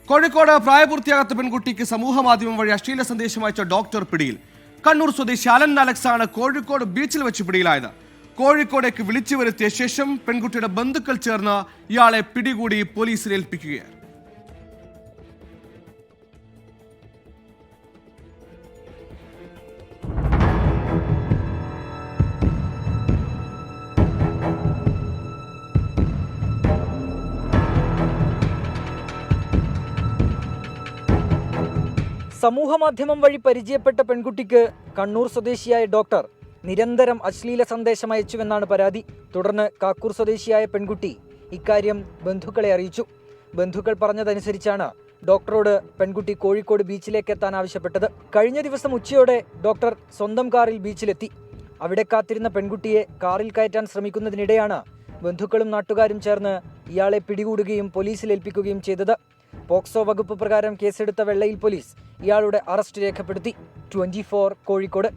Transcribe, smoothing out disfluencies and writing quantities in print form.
കോഴിക്കോട് പ്രായപൂർത്തിയാകാത്ത പെൺകുട്ടിക്ക് സമൂഹമാധ്യമം വഴി അശ്ലീല സന്ദേശം അയച്ച ഡോക്ടർ പിടിയിൽ. കണ്ണൂർ സ്വദേശി അലൻ അലക്സ് ആണ് കോഴിക്കോട് ബീച്ചിൽ വെച്ച് പിടിയിലായത്. കോഴിക്കോടേക്ക് വിളിച്ചു വരുത്തിയ ശേഷം പെൺകുട്ടിയുടെ ബന്ധുക്കൾ ചേർന്ന് ഇയാളെ പിടികൂടി പോലീസിൽ ഏൽപ്പിക്കുകയാണ്. സമൂഹമാധ്യമം വഴി പരിചയപ്പെട്ട പെൺകുട്ടിക്ക് കണ്ണൂർ സ്വദേശിയായ ഡോക്ടർ നിരന്തരം അശ്ലീല സന്ദേശം അയച്ചുവെന്നാണ് പരാതി. തുടർന്ന് കാക്കൂർ സ്വദേശിയായ പെൺകുട്ടി ഇക്കാര്യം ബന്ധുക്കളെ അറിയിച്ചു. ബന്ധുക്കൾ പറഞ്ഞതനുസരിച്ചാണ് ഡോക്ടറോട് പെൺകുട്ടി കോഴിക്കോട് ബീച്ചിലേക്ക് എത്താൻ ആവശ്യപ്പെട്ടത്. കഴിഞ്ഞ ദിവസം ഉച്ചയോടെ ഡോക്ടർ സ്വന്തം കാറിൽ ബീച്ചിലെത്തി. അവിടെ കാത്തിരുന്ന പെൺകുട്ടിയെ കാറിൽ കയറ്റാൻ ശ്രമിക്കുന്നതിനിടെയാണ് ബന്ധുക്കളും നാട്ടുകാരും ചേർന്ന് ഇയാളെ പിടികൂടുകയും പോലീസിൽ ഏൽപ്പിക്കുകയും ചെയ്തത്. പോക്സോ വകുപ്പ് പ്രകാരം കേസെടുത്ത വെള്ളയിൽ പോലീസ് ഇയാളുടെ അറസ്റ്റ് രേഖപ്പെടുത്തി. 24 കോഴിക്കോട്.